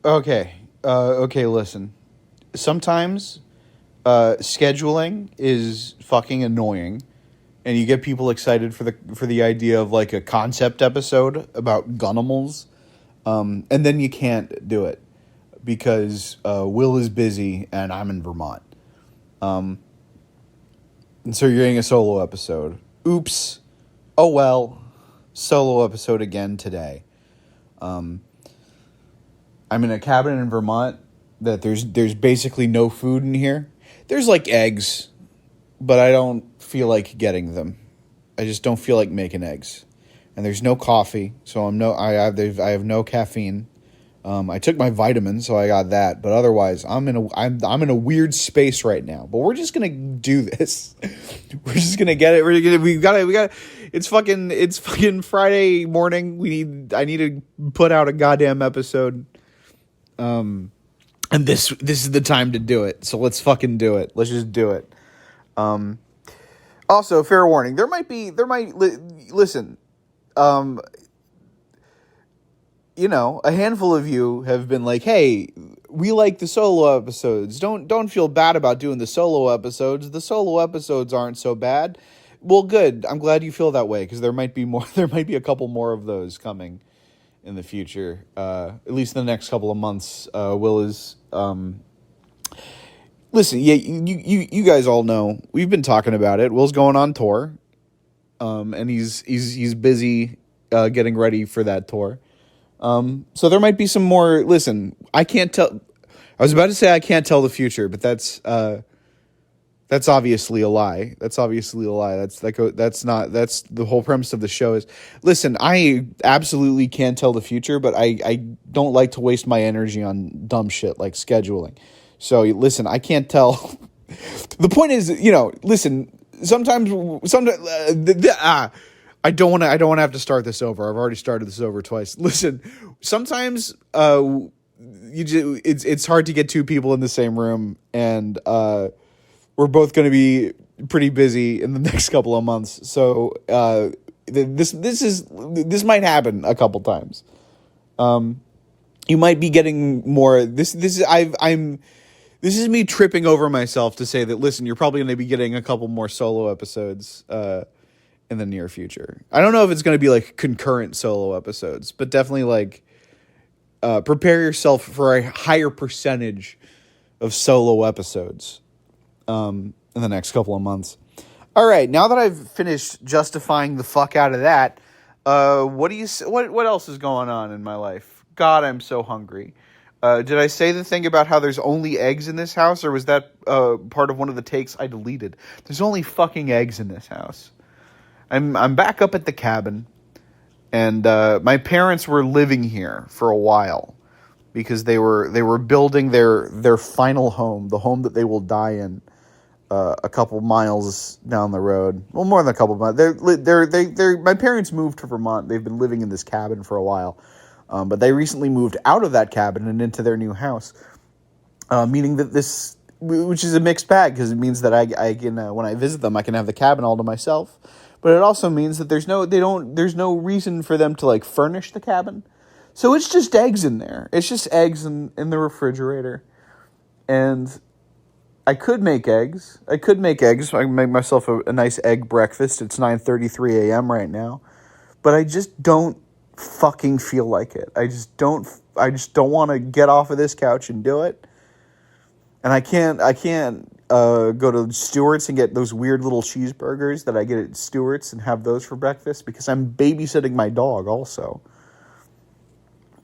Okay, listen. Sometimes scheduling is fucking annoying, and you get people excited for the idea of like a concept episode about Gunimals, and then you can't do it because Will is busy and I'm in Vermont. And so you're getting a solo episode. Oops. Oh well. Solo episode again today. I'm in a cabin in Vermont that there's basically no food in here. There's like eggs, but I don't feel like getting them. I just don't feel like making eggs. And there's no coffee, so I have no caffeine. I took my vitamins, so I got that. But otherwise, I'm in a weird space right now. But we're just gonna do this. We're just gonna get it. We got. It's fucking Friday morning. I need to put out a goddamn episode. And this is the time to do it. So let's fucking do it. Let's just do it. Also, fair warning. Listen. A handful of you have been like, hey, we like the solo episodes. Don't feel bad about doing the solo episodes. The solo episodes aren't so bad. Well, good. I'm glad you feel that way because there might be more. There might be a couple more of those coming in the future. At least in the next couple of months. Will is. Listen, yeah, you guys all know we've been talking about it. Will's going on tour, and he's busy getting ready for that tour. So there might be some more. Listen, I can't tell. I was about to say I can't tell the future, but that's obviously a lie. That's the whole premise of the show is. Listen, I absolutely can't tell the future, but I don't like to waste my energy on dumb shit like scheduling. So listen, I can't tell. The point is, listen. Sometimes. I don't want to have to start this over. I've already started this over twice. Listen, sometimes it's hard to get two people in the same room, and we're both going to be pretty busy in the next couple of months. So this might happen a couple times. You might be getting more. This is me tripping over myself to say that. Listen, you're probably going to be getting a couple more solo episodes. In the near future. I don't know if it's going to be like concurrent solo episodes, but definitely like prepare yourself for a higher percentage of solo episodes in the next couple of months. All right, now that I've finished justifying the fuck out of that, what else is going on in my life? God, I'm so hungry. Did I say the thing about how there's only eggs in this house, or was that part of one of the takes I deleted? There's only fucking eggs in this house. I'm back up at the cabin, and my parents were living here for a while because they were building their final home, the home that they will die in, a couple miles down the road. Well, more than a couple miles. My parents moved to Vermont. They've been living in this cabin for a while, but they recently moved out of that cabin and into their new house, meaning that this, which is a mixed bag because it means that I can when I visit them I can have the cabin all to myself. But it also means that there's no reason for them to like furnish the cabin. So it's just eggs in there. It's just eggs in the refrigerator. And I could make eggs. I can make myself a nice egg breakfast. It's 9:33 a.m. right now. But I just don't fucking feel like it. I just don't want to get off of this couch and do it. And I can't go to Stewart's and get those weird little cheeseburgers that I get at Stewart's and have those for breakfast because I'm babysitting my dog also.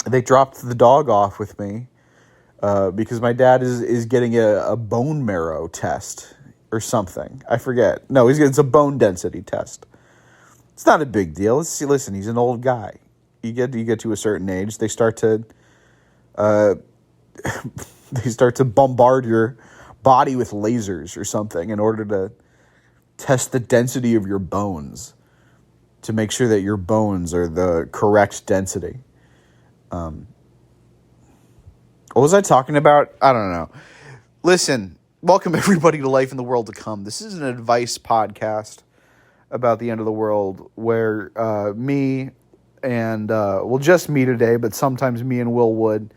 They dropped the dog off with me because my dad is getting a bone marrow test or something. I forget. No, it's a bone density test. It's not a big deal. Listen, he's an old guy. You get to a certain age, they start to bombard your body with lasers or something in order to test the density of your bones to make sure that your bones are the correct density. What was I talking about? I don't know. Listen, welcome everybody to Life in the World to Come. This is an advice podcast about the end of the world where me and, just me today, but sometimes me and Will Wood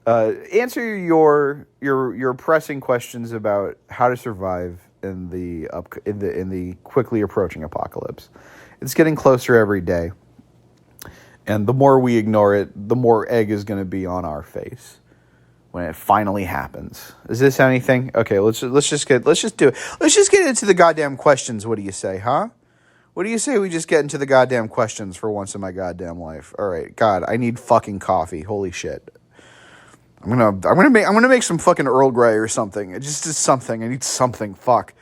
Answer your pressing questions about how to survive in the quickly approaching apocalypse. It's getting closer every day, and the more we ignore it, the more egg is going to be on our face when it finally happens. Is this anything? Okay, let's just do it. Let's just get into the goddamn questions. What do you say, huh? What do you say we just get into the goddamn questions for once in my goddamn life? All right, God, I need fucking coffee. Holy shit. I'm gonna make some fucking Earl Grey or something. It just is something. I need something. Fuck.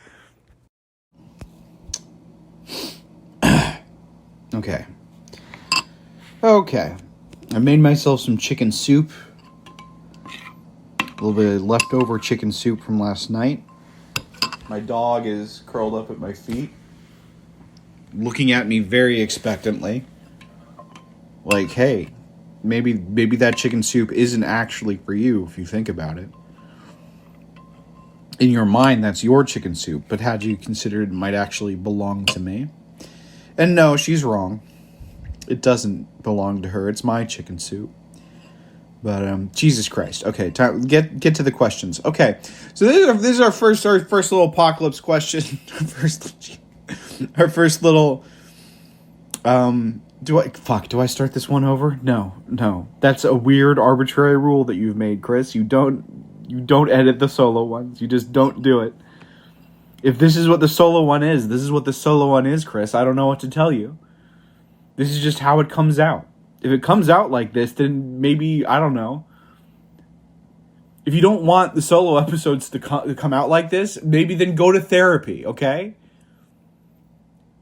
Okay. I made myself some chicken soup. A little bit of leftover chicken soup from last night. My dog is curled up at my feet, looking at me very expectantly. Like, hey, maybe that chicken soup isn't actually for you if you think about it. In your mind, that's your chicken soup, but had you considered it might actually belong to me? And no, she's wrong. It doesn't belong to her. It's my chicken soup. But Jesus Christ. Okay, get to the questions. Okay, so this is our first little apocalypse question. Our first little. Do I start this one over? No. That's a weird, arbitrary rule that you've made, Chris. You don't edit the solo ones. You just don't do it. If this is what the solo one is, this is what the solo one is, Chris. I don't know what to tell you. This is just how it comes out. If it comes out like this, then maybe, I don't know. If you don't want the solo episodes to come out like this, maybe then go to therapy, okay?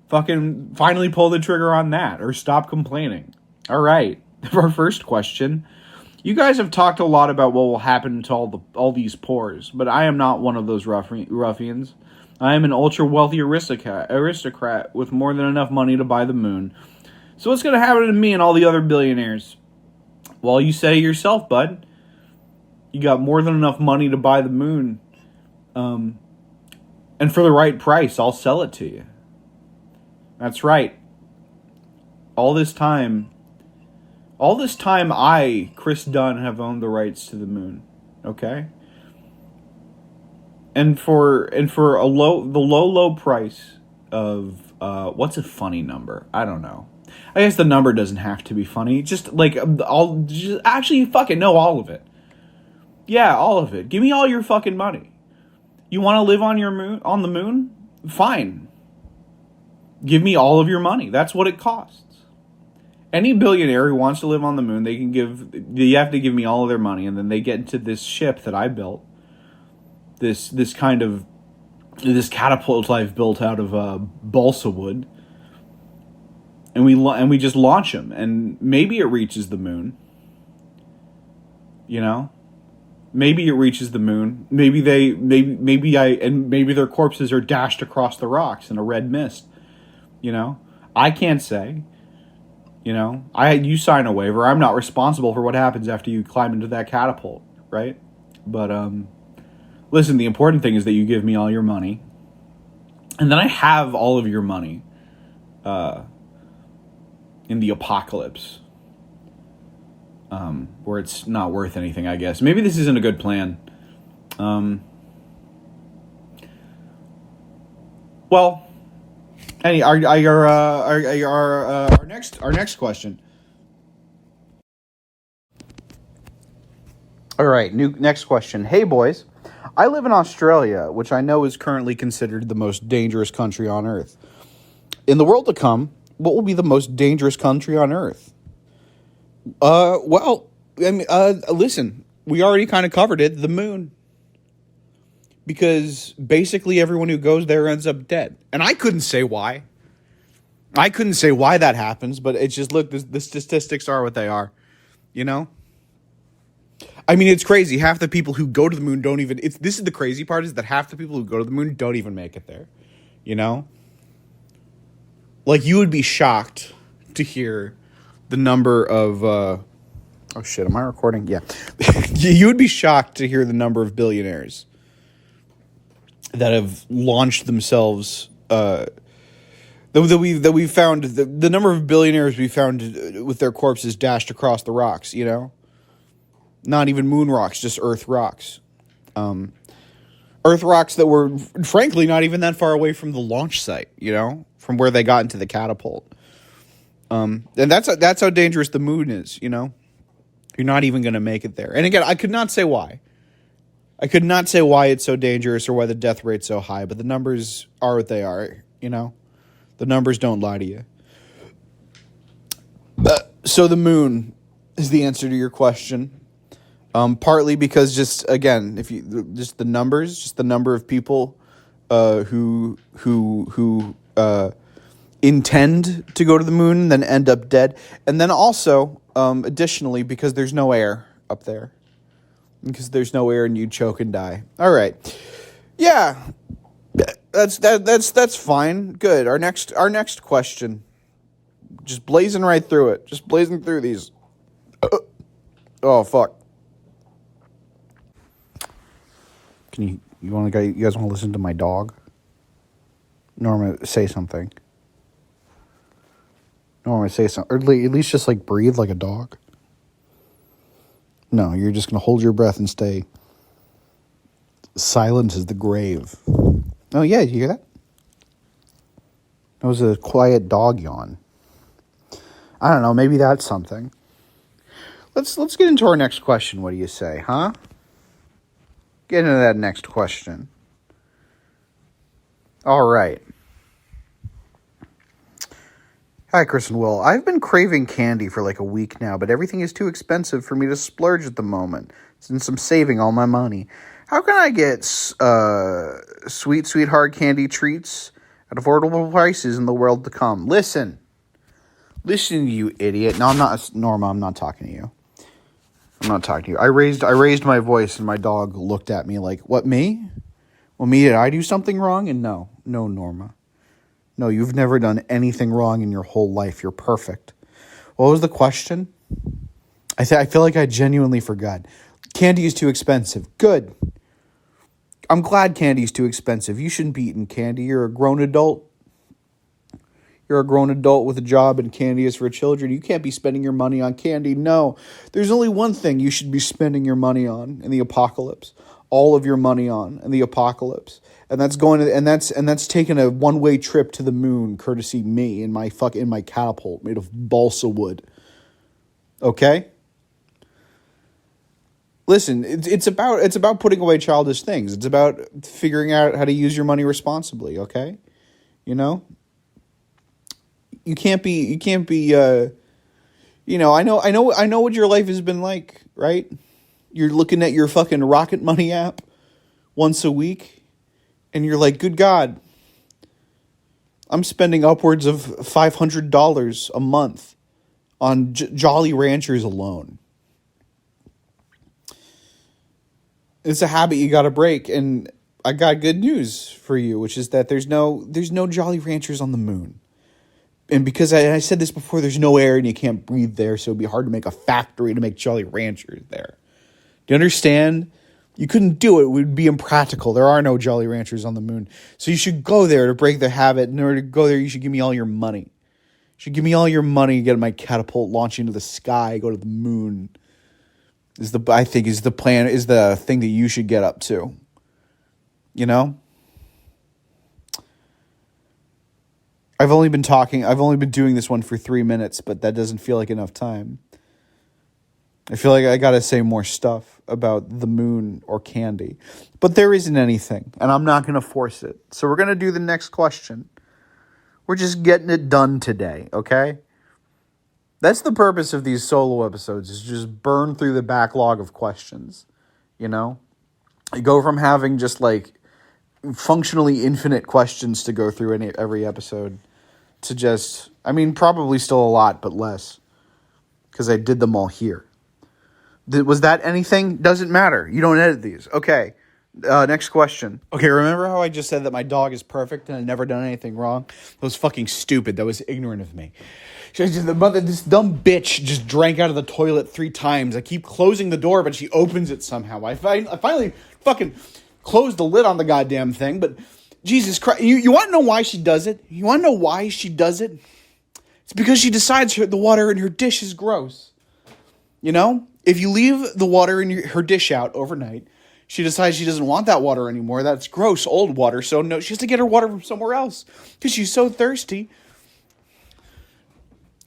Fucking finally pull the trigger on that, or stop complaining. All right, our first question. You guys have talked a lot about what will happen to all these poors, but I am not one of those ruffians. I am an ultra-wealthy aristocrat with more than enough money to buy the moon. So what's going to happen to me and all the other billionaires? Well, you say yourself, bud. You got more than enough money to buy the moon. And for the right price, I'll sell it to you. That's right. All this time I, Chris Dunn, have owned the rights to the moon. Okay? And for the low price of what's a funny number? I don't know. I guess the number doesn't have to be funny. Just like actually fucking know all of it. Yeah, all of it. Give me all your fucking money. You want to live on the moon? Fine. Give me all of your money. That's what it costs. Any billionaire who wants to live on the moon, they have to give me all of their money, and then they get into this ship that I built. This catapult I've built out of balsa wood. And we just launch them, and maybe it reaches the moon. You know? Maybe it reaches the moon. Maybe their corpses are dashed across the rocks in a red mist. You know? I can't say. You know? You sign a waiver. I'm not responsible for what happens after you climb into that catapult, right? But listen, the important thing is that you give me all your money. And then I have all of your money in the apocalypse. Where it's not worth anything, I guess. Maybe this isn't a good plan. Well, our next question. All right, next question. Hey boys, I live in Australia, which I know is currently considered the most dangerous country on Earth. In the world to come, what will be the most dangerous country on Earth? Well, I mean, listen, we already kind of covered it, the moon. Because basically everyone who goes there ends up dead. And I couldn't say why. I couldn't say why that happens, but it's just, look, the statistics are what they are. You know? I mean, it's crazy. Half the people who go to the moon don't even... This is the crazy part, is that half the people who go to the moon don't even make it there. You know? Like, you would be shocked to hear the number of... oh, shit. Am I recording? Yeah. You would be shocked to hear the number of billionaires that have launched themselves that we found, the number of billionaires we found with their corpses dashed across the rocks, you know? Not even moon rocks, just Earth rocks. Earth rocks that were, frankly, not even that far away from the launch site, you know? From where they got into the catapult. And that's how dangerous the moon is, you know? You're not even going to make it there. And again, I could not say why. I could not say why it's so dangerous or why the death rate's so high, but the numbers are what they are, you know? The numbers don't lie to you. So the moon is the answer to your question. Partly because just the numbers, just the number of people who intend to go to the moon and then end up dead, and then also additionally because there's no air up there, because there's no air and you choke and die. All right, yeah, that's fine. Good. Our next question, just blazing right through it, just blazing through these. Oh fuck. You guys want to listen to my dog? Norma, say something. Norma, say something. Or at least just like breathe like a dog. No, you're just going to hold your breath and stay silent as the grave. Oh yeah, you hear that? That was a quiet dog yawn. I don't know, maybe that's something. Let's get into our next question. What do you say, huh? Get into that next question. All right. Hi, Chris and Will. I've been craving candy for like a week now, but everything is too expensive for me to splurge at the moment, since I'm saving all my money. How can I get sweet hard candy treats at affordable prices in the world to come? Listen, you idiot. No, I'm not, Norma. I'm not talking to you. I'm not talking to you. I raised my voice, and my dog looked at me like, "What, me? Well, me, did I do something wrong?" And no, Norma. No, you've never done anything wrong in your whole life. You're perfect. What was the question? I feel like I genuinely forgot. Candy is too expensive. Good. I'm glad candy is too expensive. You shouldn't be eating candy. You're a grown adult. You're a grown adult with a job, and candy is for children. You can't be spending your money on candy. No, there's only one thing you should be spending your money on in the apocalypse. All of your money on in the apocalypse, and that's that's taking a one-way trip to the moon, courtesy me in my catapult made of balsa wood. Okay. Listen, it's about putting away childish things. It's about figuring out how to use your money responsibly. Okay, you know. You can't be, I know what your life has been like, right? You're looking at your fucking Rocket Money app once a week, and you're like, good God, I'm spending upwards of $500 a month on Jolly Ranchers alone. It's a habit you got to break, and I got good news for you, which is that there's no Jolly Ranchers on the moon. And because I said this before, there's no air and you can't breathe there, so it'd be hard to make a factory to make Jolly Ranchers there. Do you understand? You couldn't do it. It would be impractical. There are no Jolly Ranchers on the moon. So you should go there to break the habit. In order to go there, you should give me all your money. You should give me all your money, get my catapult, launch into the sky, go to the moon. Is the thing that you should get up to. You know? I've only been doing this one for 3 minutes, but that doesn't feel like enough time. I feel like I gotta say more stuff about the moon or candy. But there isn't anything, and I'm not gonna force it. So we're gonna do the next question. We're just getting it done today, okay? That's the purpose of these solo episodes, is just burn through the backlog of questions, you know? I go from having just like functionally infinite questions to go through in every episode to just, probably still a lot, but less, because I did them all here. Was that anything? Doesn't matter. You don't edit these. Okay. Next question. Okay, remember how I just said that my dog is perfect and I've never done anything wrong? That was fucking stupid. That was ignorant of me. This dumb bitch just drank out of the toilet 3 times. I keep closing the door, but she opens it somehow. I finally fucking closed the lid on the goddamn thing, but Jesus Christ. You want to know why she does it? You want to know why she does it? It's because she decides the water in her dish is gross. You know? If you leave the water in her dish out overnight, she decides she doesn't want that water anymore. That's gross, old water. So no, she has to get her water from somewhere else because she's so thirsty.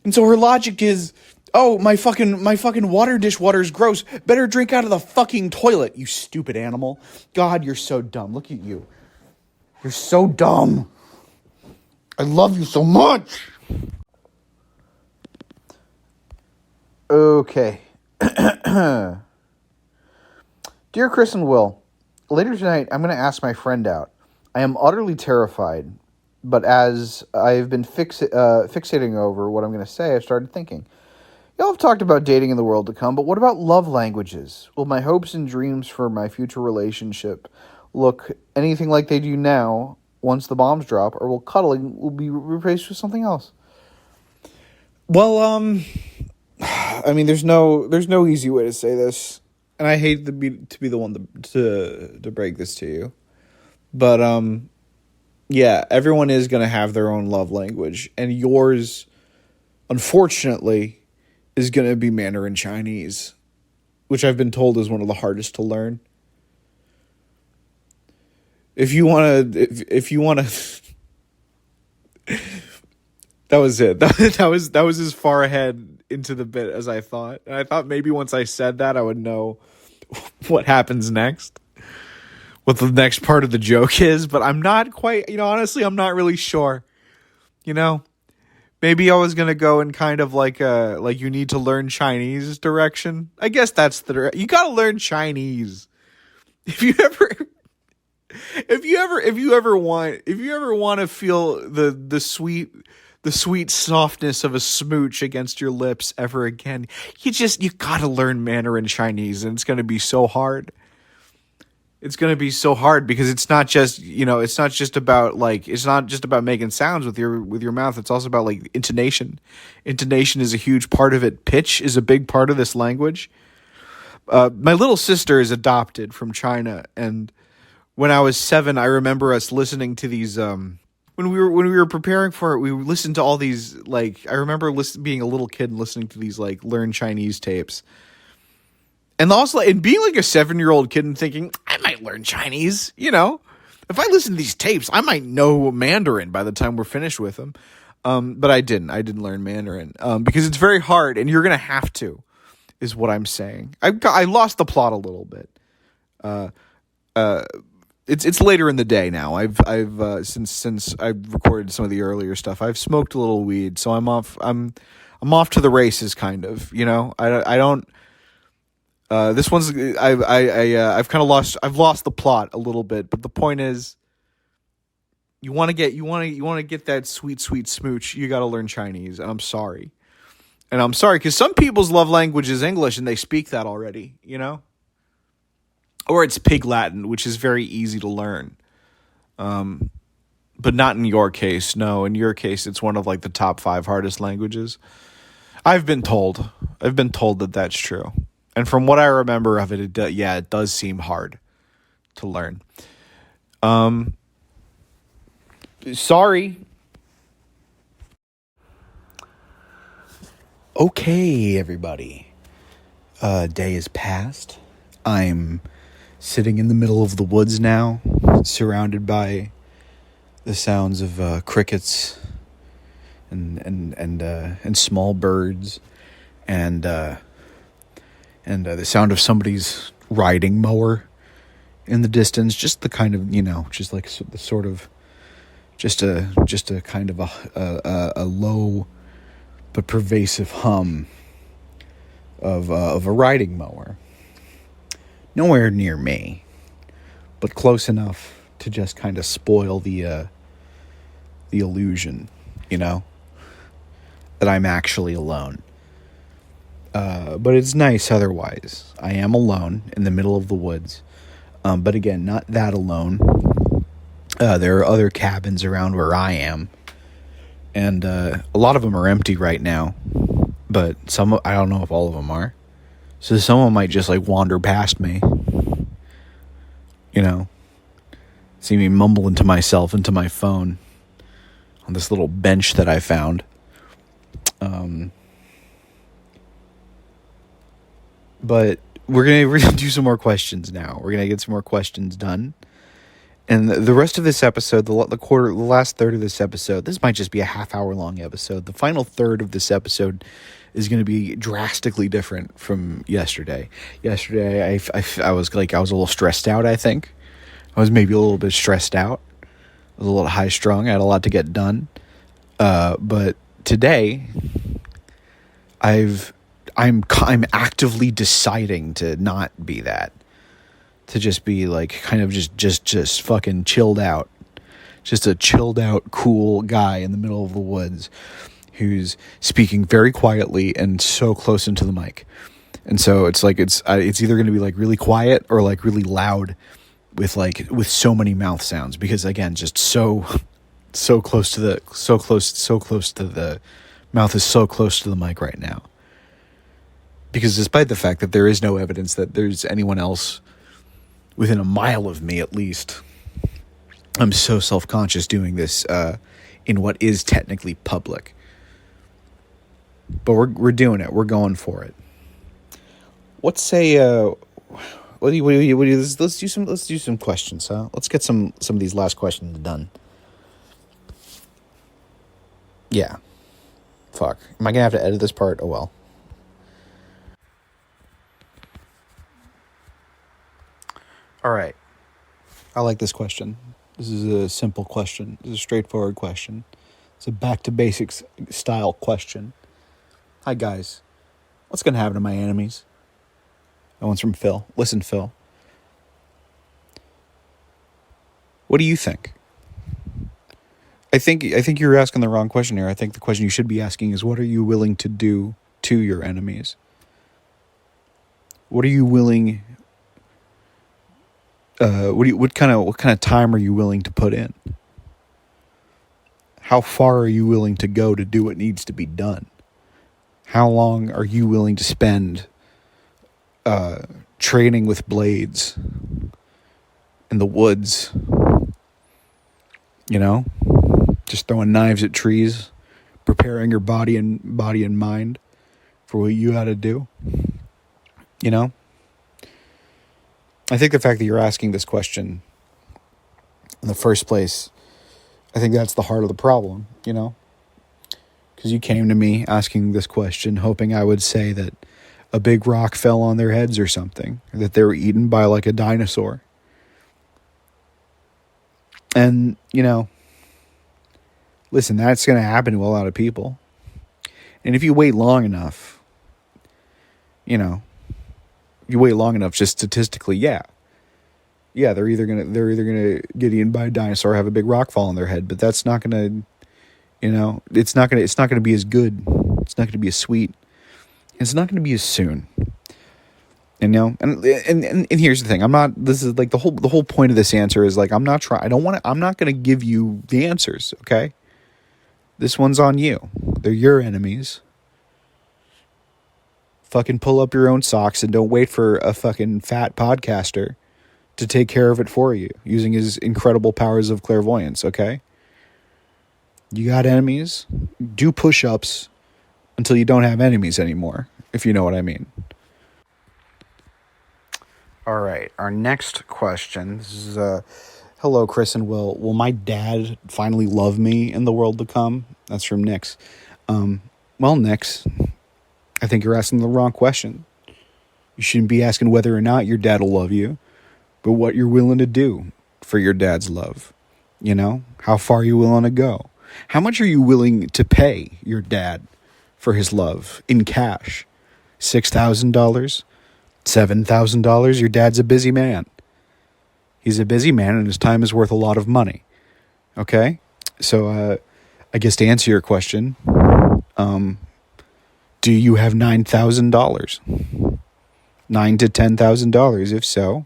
And so her logic is, oh, my fucking water dish water is gross. Better drink out of the fucking toilet, you stupid animal. God, you're so dumb. Look at you. You're so dumb. I love you so much. Okay. Dear Chris and Will, later tonight I'm going to ask my friend out. I am utterly terrified, but as I've been fixating over what I'm going to say, I've started thinking. Y'all have talked about dating in the world to come, but what about love languages? Will my hopes and dreams for my future relationship look anything like they do now once the bombs drop, or will cuddling be replaced with something else? Well, I mean, there's no easy way to say this, and I hate to be the one to break this to you, but yeah, everyone is gonna have their own love language, and yours, unfortunately, is gonna be Mandarin Chinese, which I've been told is one of the hardest to learn. If you wanna, that was it. That was as far ahead into the bit as I thought. And I thought maybe once I said that, I would know what happens next, what the next part of the joke is. But I'm not quite, honestly, I'm not really sure. Maybe I was going to go in kind of like you need to learn Chinese direction. I guess that's you got to learn Chinese. If you ever want to feel the sweet softness of a smooch against your lips ever again, you gotta learn Mandarin Chinese, and it's gonna be so hard. It's gonna be so hard because it's not just about making sounds with your mouth. It's also about like intonation. Intonation is a huge part of it. Pitch is a big part of this language. My little sister is adopted from China, and when I was 7, I remember us listening to these. When we were preparing for it, we listened to all these, like, I remember being a little kid and listening to these, like, learn Chinese tapes. And also, and being, like, a 7-year-old kid and thinking, I might learn Chinese, If I listen to these tapes, I might know Mandarin by the time we're finished with them. But I didn't. I didn't learn Mandarin because it's very hard, and you're going to have to, is what I'm saying. I lost the plot a little bit. It's later in the day now. I've since I've recorded some of the earlier stuff, I've smoked a little weed, so I'm off to the races, kind of. I don't. This one's I've kind of lost the plot a little bit, but the point is, you want to get that sweet smooch, you got to learn Chinese, and I'm sorry because some people's love language is English and they speak that already, Or it's Pig Latin, which is very easy to learn. But not in your case. No, in your case, it's one of like the top 5 hardest languages. I've been told that that's true. And from what I remember of it, it does seem hard to learn. Sorry. Okay, everybody. Day is past. I'm sitting in the middle of the woods now, surrounded by the sounds of crickets and small birds, and the sound of somebody's riding mower in the distance. Just the kind of just like the sort of just a kind of a low but pervasive hum of a riding mower. Nowhere near me, but close enough to just kind of spoil the illusion, that I'm actually alone. But it's nice otherwise. I am alone in the middle of the woods, but again, not that alone. There are other cabins around where I am, and a lot of them are empty right now, but I don't know if all of them are. So someone might just like wander past me, See me mumbling to myself into my phone on this little bench that I found. But we're gonna do some more questions now. We're gonna get some more questions done, and the rest of this episode, the last third of this episode, this might just be a half-hour long episode. The final third of this episode is going to be drastically different from yesterday. Yesterday, I was a little stressed out. I think I was maybe a little bit stressed out. I was a little high strung. I had a lot to get done. But today, I'm actively deciding to not be that. To just be like kind of just fucking chilled out. Just a chilled out, cool guy in the middle of the woods who's speaking very quietly and so close into the mic. And so it's like it's either going to be like really quiet or like really loud with so many mouth sounds, because again, just so close to the mouth is so close to the mic right now. Because despite the fact that there is no evidence that there's anyone else within a mile of me, at least, I'm so self-conscious doing this in what is technically public. But we're doing it. We're going for it. Let's say let's do some questions, huh? Let's get some of these last questions done. Yeah. Fuck. Am I gonna have to edit this part? Oh well. All right. I like this question. This is a simple question. This is a straightforward question. It's a back to basics style question. Hi guys. What's gonna happen to my enemies? That one's from Phil. Listen, Phil. What do you think? I think you're asking the wrong question here. I think the question you should be asking is, what are you willing to do to your enemies? What are you willing? What kind of time are you willing to put in? How far are you willing to go to do what needs to be done? How long are you willing to spend training with blades in the woods? You know, just throwing knives at trees, preparing your body and mind for what you got to do. You know, I think the fact that you're asking this question in the first place, I think that's the heart of the problem, you know? Because you came to me asking this question, hoping I would say that a big rock fell on their heads or something, or that they were eaten by like a dinosaur. And, you know, listen, that's going to happen to a lot of people. And if you wait long enough, you know, you wait long enough, just statistically, yeah, they're either gonna get eaten by a dinosaur or have a big rock fall on their head. But that's not gonna, you know, it's not gonna be as good. It's not gonna be as sweet. It's not gonna be as soon. You know, and here's the thing. This is like the whole point of this answer is like, I'm not gonna give you the answers. Okay. This one's on you. They're your enemies. Fucking pull up your own socks and don't wait for a fucking fat podcaster to take care of it for you using his incredible powers of clairvoyance, okay? You got enemies? Do push-ups until you don't have enemies anymore, if you know what I mean. All right, our next question. This is, hello, Chris and Will. Will my dad finally love me in the world to come? That's from Nix. Well, Nix, I think you're asking the wrong question. You shouldn't be asking whether or not your dad will love you, but what you're willing to do for your dad's love. You know, how far are you willing to go? How much are you willing to pay your dad for his love in cash? $6,000? $7,000? Your dad's a busy man. He's a busy man and his time is worth a lot of money. Okay? So, I guess to answer your question, do you have $9,000? $9,000 to $10,000? If so,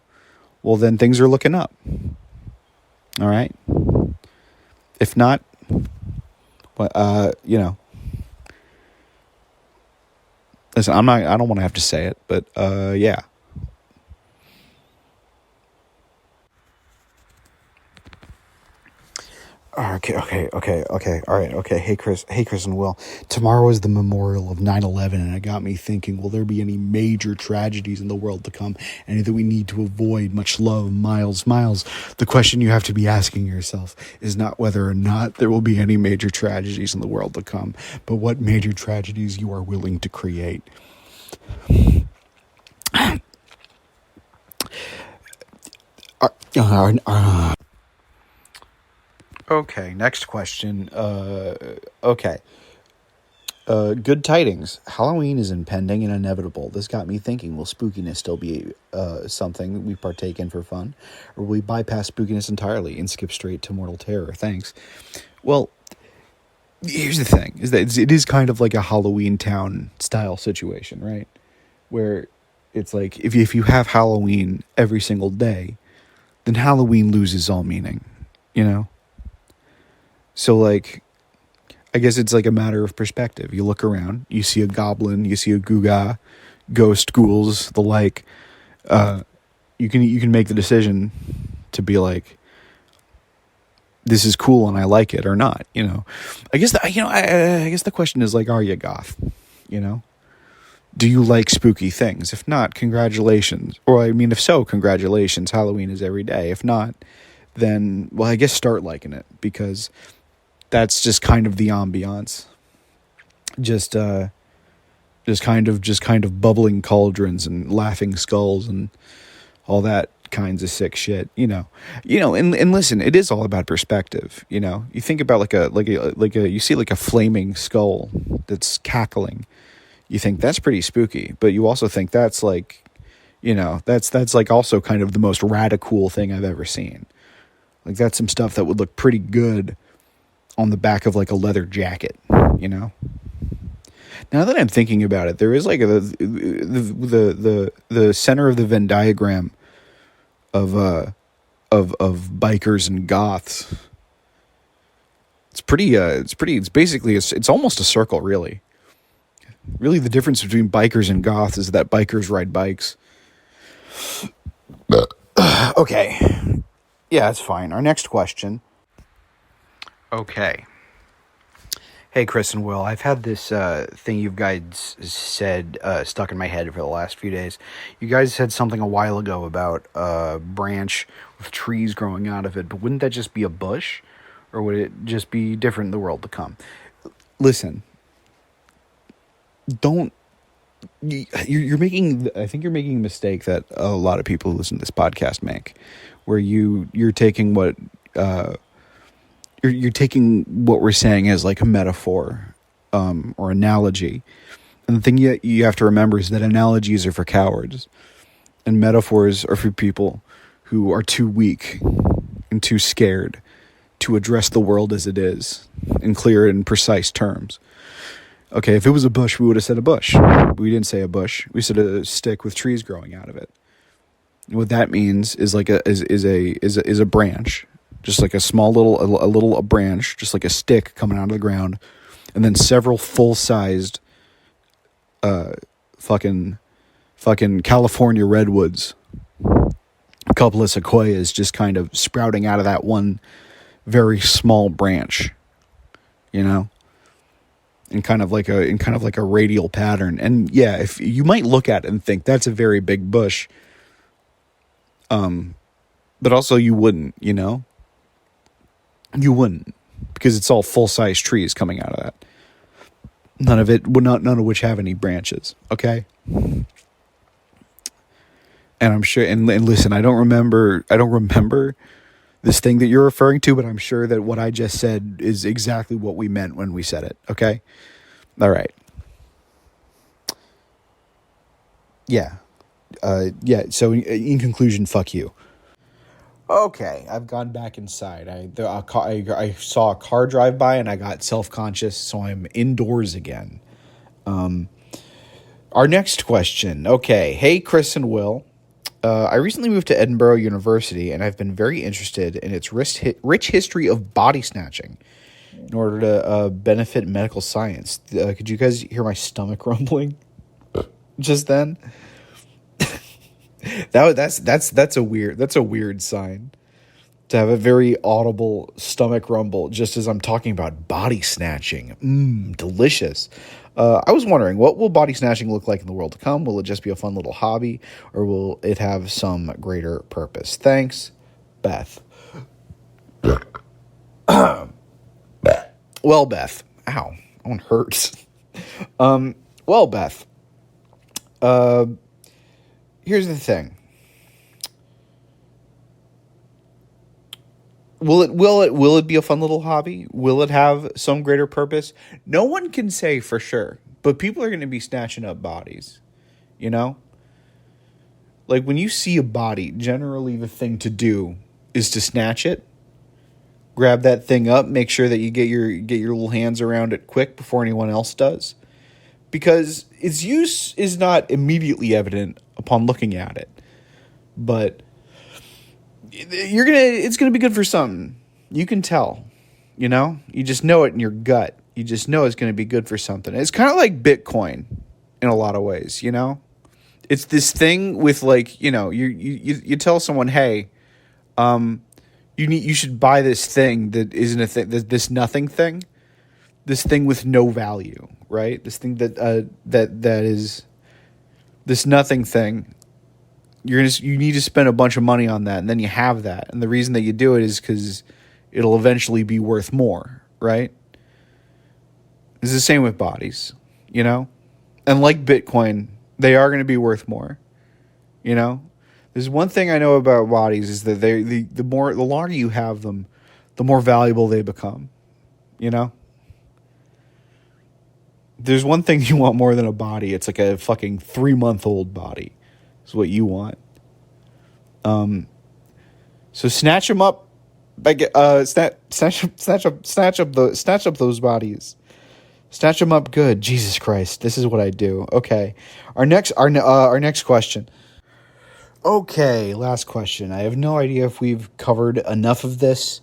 well, then things are looking up. All right. If not, you know, listen, I don't want to have to say it, but, yeah. Okay. All right. Okay. Hey, Chris and Will. Tomorrow is the memorial of 9/11, and it got me thinking, will there be any major tragedies in the world to come? Any that we need to avoid? Much love, Miles. The question you have to be asking yourself is not whether or not there will be any major tragedies in the world to come, but what major tragedies you are willing to create. Okay, next question. Okay. Good tidings. Halloween is impending and inevitable. This got me thinking, will spookiness still be something we partake in for fun? Or will we bypass spookiness entirely and skip straight to mortal terror? Thanks. Well, here's the thing, is that it is kind of like a Halloween Town style situation, right? Where it's like, if you have Halloween every single day, then Halloween loses all meaning, you know? So, like, I guess it's like a matter of perspective. You look around, you see a goblin, you see a Googa, ghost, ghouls, the like. You can make the decision to be like, this is cool and I like it, or not. You know, I guess I guess the question is, like, are you goth? You know, do you like spooky things? If not, congratulations. Or I mean, if so, congratulations. Halloween is every day. If not, then, well, I guess start liking it, because that's just kind of the ambiance. Just kind of bubbling cauldrons and laughing skulls and all that kinds of sick shit, you know, and listen, it is all about perspective. You know, you think about like a you see like a flaming skull that's cackling. You think that's pretty spooky, but you also think that's like, you know, that's like also kind of the most radical thing I've ever seen. Like, that's some stuff that would look pretty good on the back of like a leather jacket, you know? Now that I'm thinking about it, there is like the center of the Venn diagram of bikers and goths. It's almost a circle, really. Really, the difference between bikers and goths is that bikers ride bikes. Okay. Yeah, that's fine. Our next question. Okay. Hey, Chris and Will, I've had this thing you guys said stuck in my head for the last few days. You guys said something a while ago about a branch with trees growing out of it, but wouldn't that just be a bush? Or would it just be different in the world to come? Listen, you're making a mistake that a lot of people who listen to this podcast make, where you're taking what you're taking what we're saying as like a metaphor or analogy. And the thing you have to remember is that analogies are for cowards and metaphors are for people who are too weak and too scared to address the world as it is in clear and precise terms. Okay, if it was a bush, we would have said a bush. We didn't say a bush. We said a stick with trees growing out of it. What that means is like a branch. Just like a small little branch, just like a stick coming out of the ground, and then several full-sized fucking California redwoods, a couple of sequoias just kind of sprouting out of that one very small branch, you know, in kind of like a radial pattern. And yeah, if you might look at it and think that's a very big bush, but also you wouldn't, you know. You wouldn't, because it's all full-size trees coming out of that. None of which have any branches. Okay. And I'm sure. And listen, I don't remember this thing that you're referring to, but I'm sure that what I just said is exactly what we meant when we said it. Okay. All right. Yeah. So in conclusion, fuck you. Okay, I've gone back inside. I saw a car drive by and I got self-conscious, so I'm indoors again. Our next question. Okay, hey, Chris and Will. I recently moved to Edinburgh University, and I've been very interested in its rich history of body snatching in order to benefit medical science. Could you guys hear my stomach rumbling just then? That's a weird sign to have a very audible stomach rumble just as I'm talking about body snatching. Delicious. I was wondering, what will body snatching look like in the world to come? Will it just be a fun little hobby, or will it have some greater purpose? Thanks, Beth. Well, Beth. Ow. That one hurts. Well, Beth. Here's the thing. Will it be a fun little hobby? Will it have some greater purpose? No one can say for sure, but people are going to be snatching up bodies, you know? Like when you see a body, generally the thing to do is to snatch it, grab that thing up, make sure that you get your little hands around it quick before anyone else does, because its use is not immediately evident upon looking at it, but it's gonna be good for something. You can tell, you know. You just know it in your gut. You just know it's gonna be good for something. It's kind of like Bitcoin in a lot of ways, you know. It's this thing with like, you know, you tell someone, hey, you should buy this thing that isn't a thing. This nothing thing, this thing with no value, right? This thing that is this nothing thing. You need to spend a bunch of money on that, and then you have that. And the reason that you do it is because it'll eventually be worth more, right? It's the same with bodies, you know? And like Bitcoin, they are going to be worth more, you know? There's one thing I know about bodies is that the longer you have them, the more valuable they become, you know? There's one thing you want more than a body. It's like a fucking 3-month-old body. Is what you want. So snatch them up. Snatch up those bodies. Snatch them up good. Jesus Christ, this is what I do. Okay, our next question. Okay, last question. I have no idea if we've covered enough of this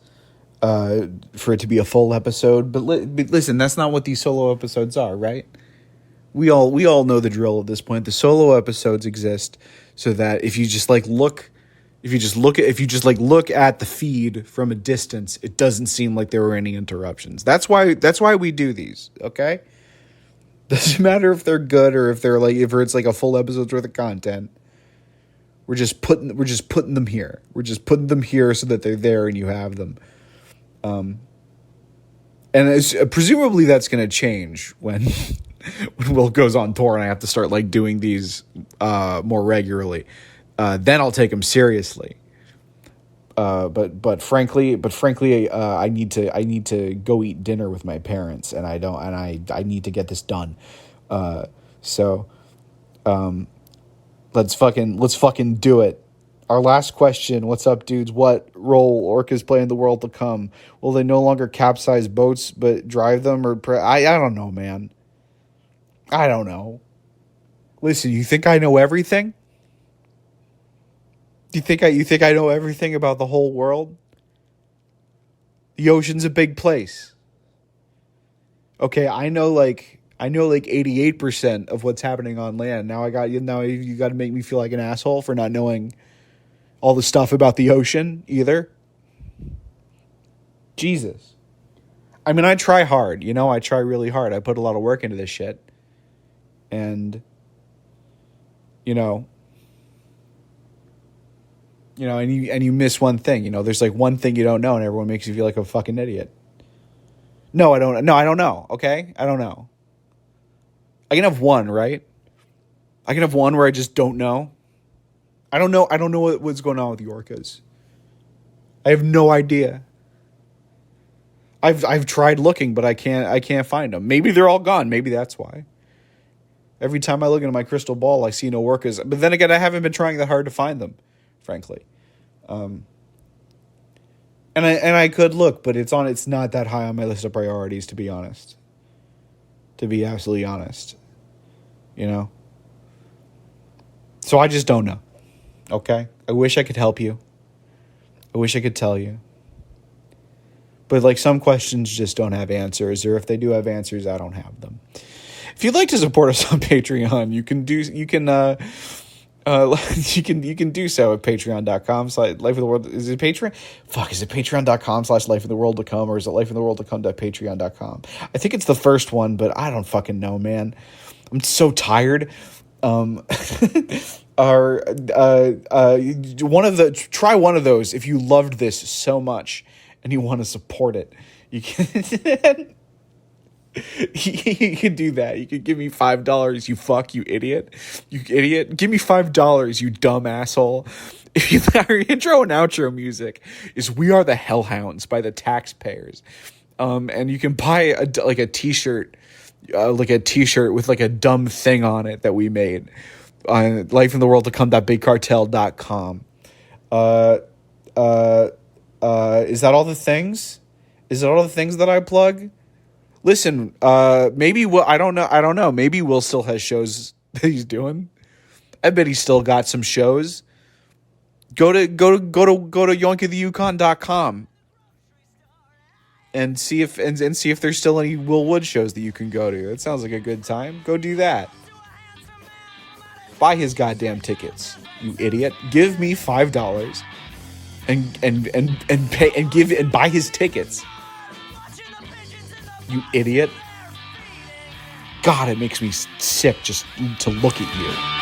for it to be a full episode. But listen, that's not what these solo episodes are, right? We all know the drill at this point. The solo episodes exist so that if you just look at the feed from a distance, it doesn't seem like there were any interruptions. That's why we do these, okay? Doesn't matter if they're good or if it's like a full episode's worth of content. We're just putting them here. We're just putting them here so that they're there and you have them. And presumably that's going to change when Will goes on tour and I have to start doing these more regularly. Then I'll take them seriously. But frankly, I need to go eat dinner with my parents, and I need to get this done. So let's fucking do it. Our last question, what's up, dudes? What role orcas play in the world to come? Will they no longer capsize boats but drive them? I don't know, man. I don't know. Listen, you think I know everything? You think I know everything about the whole world? The ocean's a big place. Okay, I know 88% of what's happening on land. Now you got to make me feel like an asshole for not knowing all the stuff about the ocean either. Jesus. I mean, I try hard, I try really hard. I put a lot of work into this shit. And and you miss one thing, there's one thing you don't know and everyone makes you feel like a fucking idiot. No, I don't know. Okay. I don't know. I can have one, right? I can have one where I just don't know. I don't know what's going on with the orcas. I have no idea. I've tried looking, but I can't find them. Maybe they're all gone. Maybe that's why. Every time I look into my crystal ball, I see no orcas. But then again, I haven't been trying that hard to find them, frankly. And I could look, but it's not that high on my list of priorities, to be honest. To be absolutely honest. So I just don't know. Okay? I wish I could help you. I wish I could tell you. But some questions just don't have answers, or if they do have answers, I don't have them. If you'd like to support us on Patreon, you can You can do so at patreon.com/life of the world. Is it Patreon? Fuck, is it patreon.com/lifeintheworldtocome, or is it lifeintheworldtocome.patreon.com? I think it's the first one, but I don't fucking know, man. I'm so tired. Try one of those if you loved this so much and you want to support it. You can you can do that. You could give me $5, you idiot. Give me $5, you dumb asshole. Our intro and outro music is "We Are the Hellhounds" by the Taxpayers. And you can buy a t-shirt, with a dumb thing on it that we made on lifeintheworldtocome.bigcartel.com. Is that all the things? Is it all the things that I plug? Listen, maybe I don't know. Maybe Will still has shows that he's doing. I bet he's still got some shows. Go to yoinkytheyukon.com and see if there's still any Will Wood shows that you can go to. It sounds like a good time. Go do that. Buy his goddamn tickets, you idiot. Give me $5 and buy his tickets. You idiot. God, it makes me sick just to look at you.